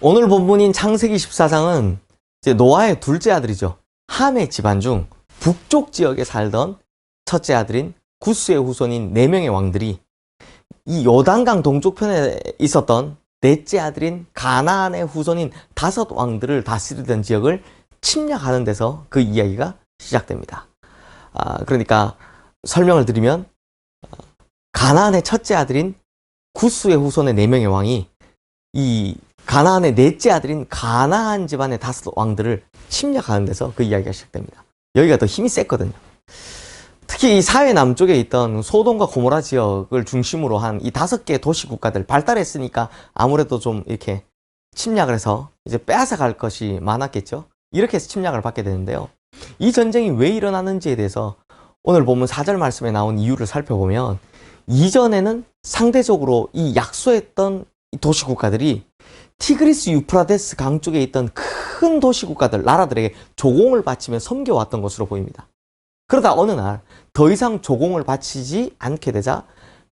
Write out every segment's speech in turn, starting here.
오늘 본문인 창세기 14장은 이제 노아의 둘째 아들이죠. 함의 집안 중 북쪽 지역에 살던 첫째 아들인 구스의 후손인 4명의 왕들이 이 요단강 동쪽편에 있었던 넷째 아들인 가나안의 후손인 5 왕들을 다스리던 지역을 침략하는 데서 그 이야기가 시작됩니다. 그러니까 설명을 드리면 가나안의 첫째 아들인 구스의 후손의 4명의 왕이 이 가나안의 넷째 아들인 가나안 집안의 5 왕들을 침략하는 데서 그 이야기가 시작됩니다. 여기가 더 힘이 셌거든요. 특히 이 사회 남쪽에 있던 소돔과 고모라 지역을 중심으로 한 이 5개의 도시 국가들 발달했으니까 아무래도 좀 이렇게 침략을 해서 이제 빼앗아 갈 것이 많았겠죠. 이렇게 해서 침략을 받게 되는데요. 이 전쟁이 왜 일어나는지에 대해서 오늘 본문 4절 말씀에 나온 이유를 살펴보면 이전에는 상대적으로 이 약소했던 도시 국가들이 티그리스 유프라데스 강 쪽에 있던 큰 도시 국가들, 나라들에게 조공을 바치며 섬겨왔던 것으로 보입니다. 그러다 어느 날 더 이상 조공을 바치지 않게 되자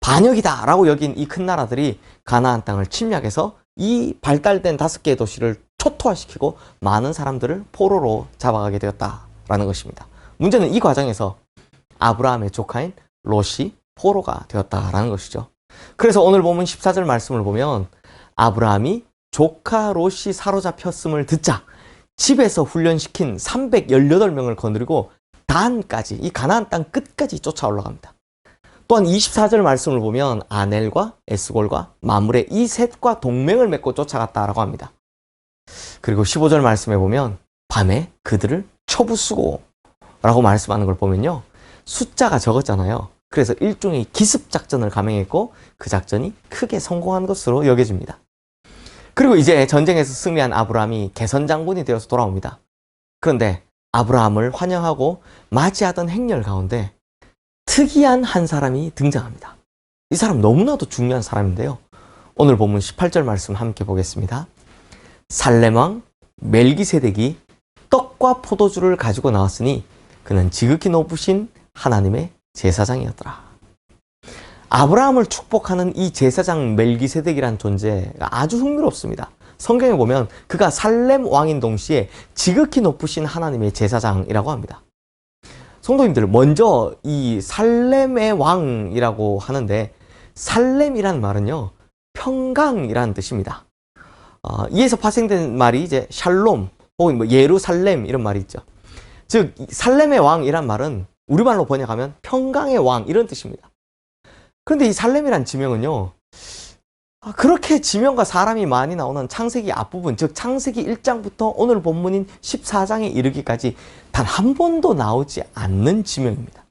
반역이다 라고 여긴 이 큰 나라들이 가나안 땅을 침략해서 이 발달된 5개의 도시를 초토화시키고 많은 사람들을 포로로 잡아가게 되었다라는 것입니다. 문제는 이 과정에서 아브라함의 조카인 롯이 포로가 되었다라는 것이죠. 그래서 오늘 보면 14절 말씀을 보면 아브라함이 조카 롯이 사로잡혔음을 듣자 집에서 훈련시킨 318명을 거느리고 단까지, 이 가나안 땅 끝까지 쫓아 올라갑니다. 또한 24절 말씀을 보면 아넬과 에스골과 마므레 이 셋과 동맹을 맺고 쫓아갔다라고 합니다. 그리고 15절 말씀에 보면 밤에 그들을 쳐부수고 라고 말씀하는 걸 보면요, 숫자가 적었잖아요. 그래서 일종의 기습작전을 감행했고 그 작전이 크게 성공한 것으로 여겨집니다. 그리고 이제 전쟁에서 승리한 아브라함이 개선장군이 되어서 돌아옵니다. 그런데 아브라함을 환영하고 맞이하던 행렬 가운데 특이한 한 사람이 등장합니다. 이 사람 너무나도 중요한 사람인데요. 오늘 본문 18절 말씀 함께 보겠습니다. 살렘왕 멜기세덱이 떡과 포도주를 가지고 나왔으니 그는 지극히 높으신 하나님의 제사장이었더라. 아브라함을 축복하는 이 제사장 멜기세덱이란 존재가 아주 흥미롭습니다. 성경에 보면 그가 살렘 왕인 동시에 지극히 높으신 하나님의 제사장이라고 합니다. 성도님들, 먼저 이 살렘의 왕이라고 하는데 살렘이란 말은요, 평강이라는 뜻입니다. 이에서 파생된 말이 이제 샬롬 혹은 뭐 예루살렘 이런 말이 있죠. 즉 살렘의 왕이란 말은 우리말로 번역하면 평강의 왕 이런 뜻입니다. 그런데 이 살렘이란 지명은요, 그렇게 지명과 사람이 많이 나오는 창세기 앞부분, 즉 창세기 1장부터 오늘 본문인 14장에 이르기까지 단 한 번도 나오지 않는 지명입니다.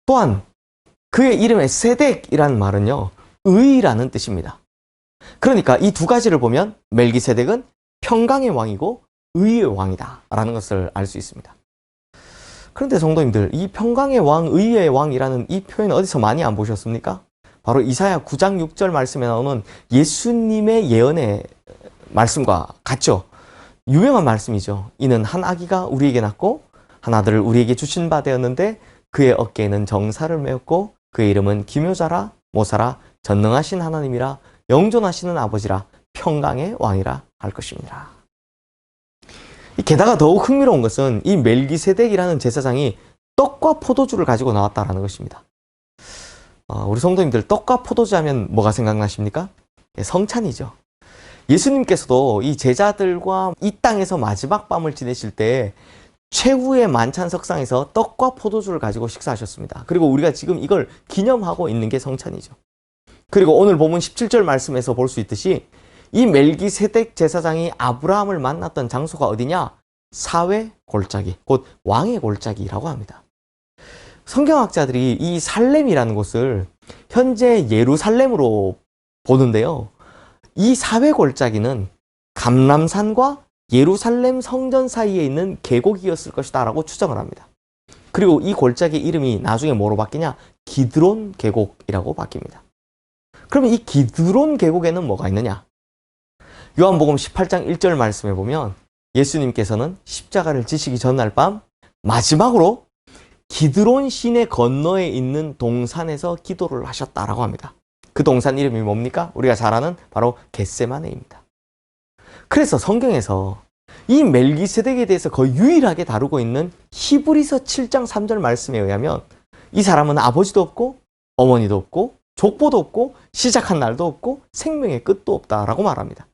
또한 그의 이름의 세덱이라는 말은요, 의라는 뜻입니다. 그러니까 이 두 가지를 보면 멜기세덱은 평강의 왕이고 의의 왕이다 라는 것을 알 수 있습니다. 그런데 성도님들, 이 평강의 왕, 의의 왕이라는 이 표현 어디서 많이 안 보셨습니까? 바로 이사야 9장 6절 말씀에 나오는 예수님의 예언의 말씀과 같죠. 유명한 말씀이죠. 이는 한 아기가 우리에게 낳고 한 아들을 우리에게 주신 바 되었는데 그의 어깨에는 정사를 메었고 그의 이름은 기묘자라 모사라 전능하신 하나님이라 영존하시는 아버지라 평강의 왕이라 할 것입니다. 게다가 더욱 흥미로운 것은 이 멜기세덱이라는 제사장이 떡과 포도주를 가지고 나왔다는 것입니다. 우리 성도님들, 떡과 포도주 하면 뭐가 생각나십니까? 성찬이죠. 예수님께서도 이 제자들과 이 땅에서 마지막 밤을 지내실 때 최후의 만찬 석상에서 떡과 포도주를 가지고 식사하셨습니다. 그리고 우리가 지금 이걸 기념하고 있는 게 성찬이죠. 그리고 오늘 본문 17절 말씀에서 볼 수 있듯이 이 멜기세덱 제사장이 아브라함을 만났던 장소가 어디냐? 사회 골짜기, 곧 왕의 골짜기라고 합니다. 성경학자들이 이 살렘이라는 곳을 현재 예루살렘으로 보는데요, 이 사회 골짜기는 감람산과 예루살렘 성전 사이에 있는 계곡이었을 것이다 라고 추정을 합니다. 그리고 이 골짜기 이름이 나중에 뭐로 바뀌냐? 기드론 계곡이라고 바뀝니다. 그러면 이 기드론 계곡에는 뭐가 있느냐? 요한복음 18장 1절 말씀에 보면 예수님께서는 십자가를 지시기 전날 밤 마지막으로 기드론 시내 건너에 있는 동산에서 기도를 하셨다라고 합니다. 그 동산 이름이 뭡니까? 우리가 잘 아는 바로 겟세마네입니다. 그래서 성경에서 이 멜기세덱에 대해서 거의 유일하게 다루고 있는 히브리서 7장 3절 말씀에 의하면 이 사람은 아버지도 없고 어머니도 없고 족보도 없고 시작한 날도 없고 생명의 끝도 없다라고 말합니다.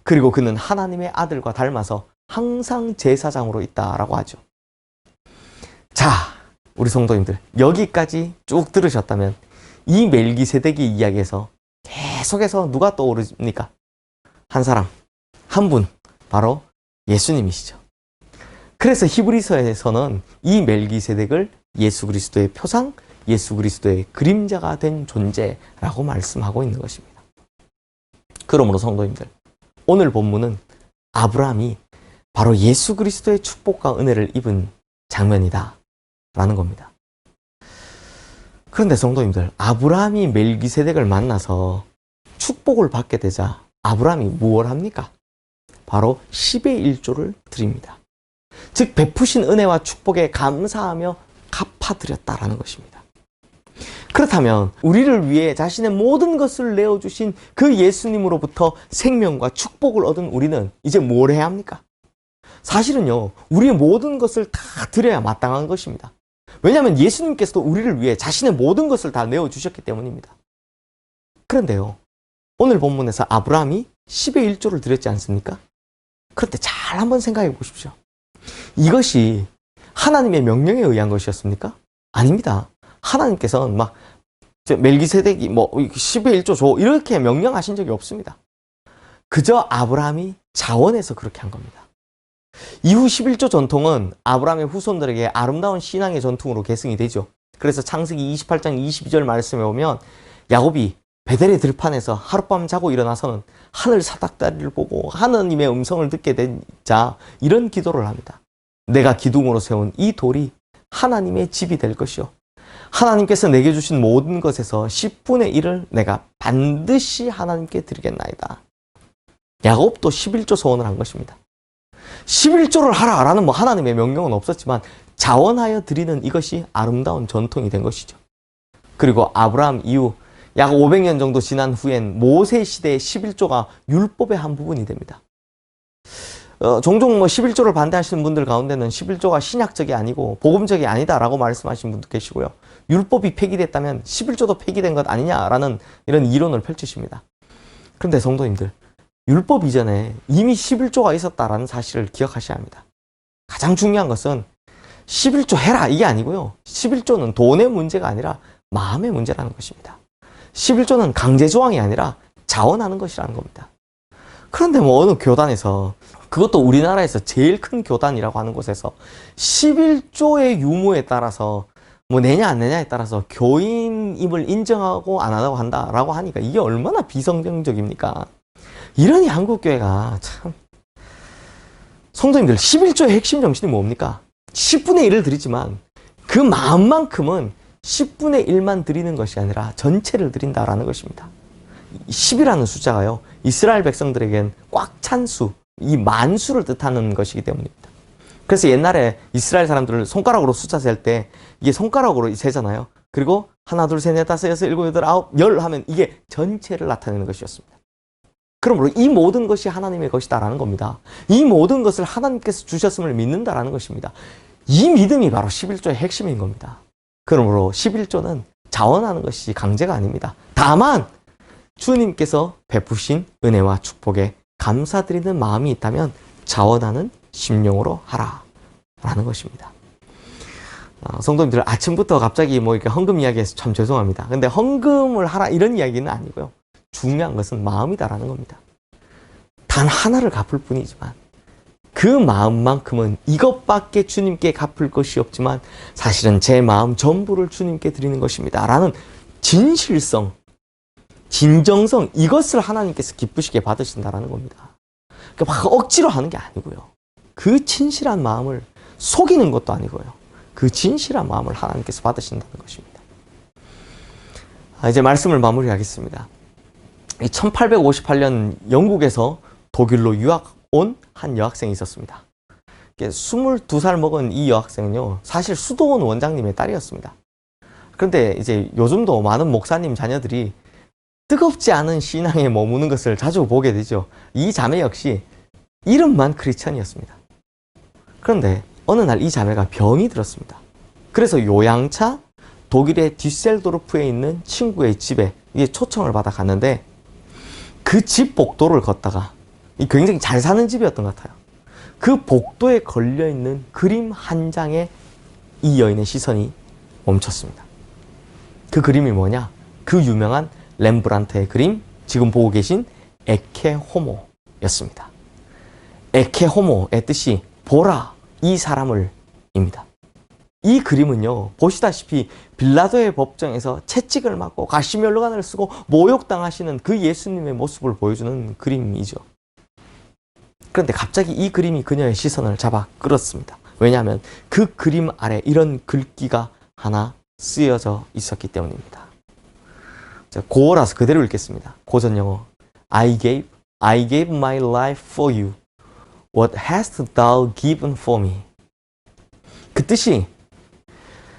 그리고 그는 하나님의 아들과 닮아서 항상 제사장으로 있다라고 하죠. 자, 우리 성도님들 여기까지 쭉 들으셨다면 이 멜기세덱의 이야기에서 계속해서 누가 떠오릅니까? 한 사람, 한 분, 바로 예수님이시죠. 그래서 히브리서에서는 이 멜기세덱을 예수 그리스도의 표상, 예수 그리스도의 그림자가 된 존재라고 말씀하고 있는 것입니다. 그러므로 성도님들, 오늘 본문은 아브라함이 바로 예수 그리스도의 축복과 은혜를 입은 장면이다 라는 겁니다. 그런데 성도님들, 아브라함이 멜기세덱을 만나서 축복을 받게 되자 아브라함이 무엇을 합니까? 바로 10의 1조를 드립니다. 즉 베푸신 은혜와 축복에 감사하며 갚아드렸다라는 것입니다. 그렇다면 우리를 위해 자신의 모든 것을 내어주신 그 예수님으로부터 생명과 축복을 얻은 우리는 이제 뭘 해야 합니까? 사실은요, 우리의 모든 것을 다 드려야 마땅한 것입니다. 왜냐하면 예수님께서도 우리를 위해 자신의 모든 것을 다 내어주셨기 때문입니다. 그런데요, 오늘 본문에서 아브라함이 10의 1조를 드렸지 않습니까? 그런데 잘 한번 생각해 보십시오. 이것이 하나님의 명령에 의한 것이었습니까? 아닙니다. 하나님께서는 막 멜기세덱이 10의 1조 줘 이렇게 명령하신 적이 없습니다. 그저 아브라함이 자원해서 그렇게 한 겁니다. 이후 11조 전통은 아브라함의 후손들에게 아름다운 신앙의 전통으로 계승이 되죠. 그래서 창세기 28장 22절 말씀에 보면 야곱이 베델의 들판에서 하룻밤 자고 일어나서는 하늘 사닥다리를 보고 하나님의 음성을 듣게 된 자, 이런 기도를 합니다. 내가 기둥으로 세운 이 돌이 하나님의 집이 될 것이요, 하나님께서 내게 주신 모든 것에서 10분의 1을 내가 반드시 하나님께 드리겠나이다. 야곱도 11조 소원을 한 것입니다. 11조를 하라라는 하나님의 명령은 없었지만 자원하여 드리는 이것이 아름다운 전통이 된 것이죠. 그리고 아브라함 이후 약 500년 정도 지난 후엔 모세 시대의 11조가 율법의 한 부분이 됩니다. 종종 11조를 반대하시는 분들 가운데는 11조가 신약적이 아니고 복음적이 아니다라고 말씀하시는 분도 계시고요. 율법이 폐기됐다면 11조도 폐기된 것 아니냐라는 이런 이론을 펼치십니다. 그런데 성도님들, 율법 이전에 이미 11조가 있었다라는 사실을 기억하셔야 합니다. 가장 중요한 것은 11조 해라 이게 아니고요. 11조는 돈의 문제가 아니라 마음의 문제라는 것입니다. 11조는 강제 조항이 아니라 자원하는 것이라는 겁니다. 그런데 어느 교단에서, 그것도 우리나라에서 제일 큰 교단이라고 하는 곳에서 11조의 유무에 따라서 내냐 안 내냐에 따라서 교인임을 인정하고 안 하라고 한다라고 하니까 이게 얼마나 비성경적입니까? 이러니 한국교회가 참, 성도님들, 11조의 핵심 정신이 뭡니까? 10분의 1을 드리지만 그 마음만큼은 10분의 1만 드리는 것이 아니라 전체를 드린다라는 것입니다. 10이라는 숫자가요, 이스라엘 백성들에겐 꽉 찬 수, 이 만수를 뜻하는 것이기 때문입니다. 그래서 옛날에 이스라엘 사람들을 손가락으로 숫자 셀 때 이게 손가락으로 세잖아요. 그리고 하나, 둘, 셋, 넷, 다섯, 여섯, 일곱, 여덟, 아홉, 열 하면 이게 전체를 나타내는 것이었습니다. 그러므로 이 모든 것이 하나님의 것이다라는 겁니다. 이 모든 것을 하나님께서 주셨음을 믿는다라는 것입니다. 이 믿음이 바로 11조의 핵심인 겁니다. 그러므로 11조는 자원하는 것이 강제가 아닙니다. 다만 주님께서 베푸신 은혜와 축복에 감사드리는 마음이 있다면 자원하는 심령으로 하라 라는 것입니다. 성도님들, 아침부터 갑자기 이렇게 헌금 이야기해서 참 죄송합니다. 근데 헌금을 하라 이런 이야기는 아니고요. 중요한 것은 마음이다라는 겁니다. 단 하나를 갚을 뿐이지만 그 마음만큼은 이것밖에 주님께 갚을 것이 없지만 사실은 제 마음 전부를 주님께 드리는 것입니다 라는 진실성, 진정성, 이것을 하나님께서 기쁘시게 받으신다라는 겁니다. 그러니까 막 억지로 하는 게 아니고요. 그 진실한 마음을 속이는 것도 아니고요. 그 진실한 마음을 하나님께서 받으신다는 것입니다. 이제 말씀을 마무리하겠습니다. 1858년 영국에서 독일로 유학 온 한 여학생이 있었습니다. 22살 먹은 이 여학생은요, 사실 수도원 원장님의 딸이었습니다. 그런데 이제 요즘도 많은 목사님 자녀들이 뜨겁지 않은 신앙에 머무는 것을 자주 보게 되죠. 이 자매 역시 이름만 크리스찬이었습니다. 그런데 어느 날 이 자매가 병이 들었습니다. 그래서 요양차 독일의 뒤셀도르프에 있는 친구의 집에 이게 초청을 받아 갔는데 그 집 복도를 걷다가 굉장히 잘 사는 집이었던 것 같아요. 그 복도에 걸려있는 그림 한 장에 이 여인의 시선이 멈췄습니다. 그 그림이 뭐냐? 그 유명한 렘브란트의 그림, 지금 보고 계신 에케 호모였습니다. 에케 호모의 뜻이 보라 이 사람을 입니다. 이 그림은요, 보시다시피 빌라도의 법정에서 채찍을 맞고 가시면류관을 쓰고 모욕당하시는 그 예수님의 모습을 보여주는 그림이죠. 그런데 갑자기 이 그림이 그녀의 시선을 잡아 끌었습니다. 왜냐하면 그 그림 아래 이런 글귀가 하나 쓰여져 있었기 때문입니다. 고어라서 그대로 읽겠습니다. 고전 영어. I gave my life for you. What hast thou given for me? 그 뜻이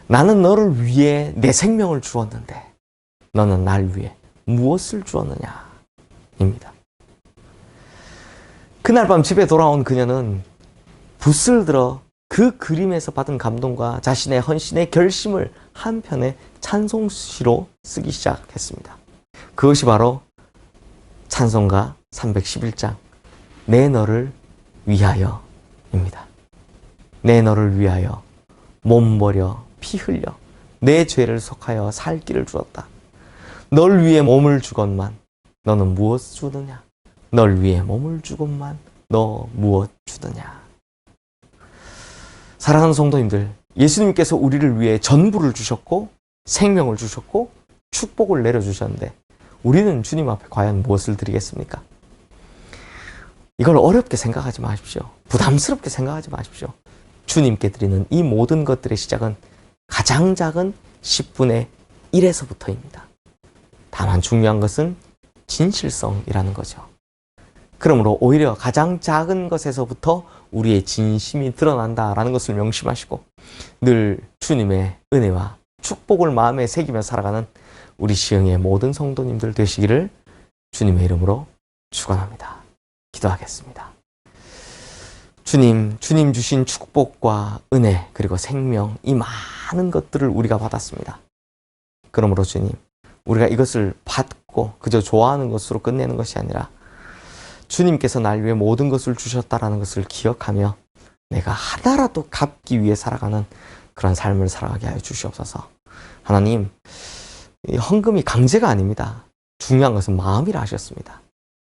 나는 너를 위해 내 생명을 주었는데 너는 날 위해 무엇을 주었느냐? 입니다. 그날 밤 집에 돌아온 그녀는 붓을 들어 그 그림에서 받은 감동과 자신의 헌신의 결심을 한 편의 찬송시로 쓰기 시작했습니다. 그것이 바로 찬송가 311장 내 너를 위하여입니다. 내 너를 위하여 몸 버려 피 흘려 내 죄를 속하여 살 길을 주었다. 널 위해 몸을 주건만 너는 무엇 주느냐? 널 위해 몸을 주건만 너 무엇 주느냐? 사랑하는 성도님들, 예수님께서 우리를 위해 전부를 주셨고 생명을 주셨고 축복을 내려주셨는데 우리는 주님 앞에 과연 무엇을 드리겠습니까? 이걸 어렵게 생각하지 마십시오. 부담스럽게 생각하지 마십시오. 주님께 드리는 이 모든 것들의 시작은 가장 작은 10분의 1에서부터입니다. 다만 중요한 것은 진실성이라는 거죠. 그러므로 오히려 가장 작은 것에서부터 우리의 진심이 드러난다라는 것을 명심하시고 늘 주님의 은혜와 축복을 마음에 새기며 살아가는 우리 시흥의 모든 성도님들 되시기를 주님의 이름으로 축원합니다. 기도하겠습니다. 주님 주신 축복과 은혜 그리고 생명 이 많은 것들을 우리가 받았습니다. 그러므로 주님 우리가 이것을 받고 그저 좋아하는 것으로 끝내는 것이 아니라 주님께서 날 위해 모든 것을 주셨다라는 것을 기억하며 내가 하나라도 갚기 위해 살아가는 그런 삶을 살아가게 하여 주시옵소서. 하나님, 헌금이 강제가 아닙니다. 중요한 것은 마음이라 하셨습니다.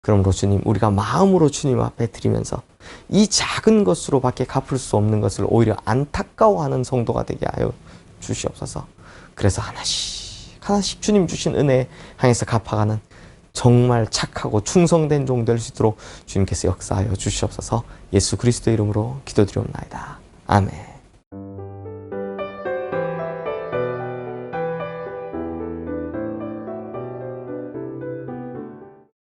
그러므로 주님, 우리가 마음으로 주님 앞에 드리면서 이 작은 것으로밖에 갚을 수 없는 것을 오히려 안타까워하는 성도가 되게 하여 주시옵소서. 그래서 하나씩 주님 주신 은혜 향해서 갚아가는 정말 착하고 충성된 종 될 수 있도록 주님께서 역사하여 주시옵소서. 예수 그리스도의 이름으로 기도드리옵나이다. 아멘.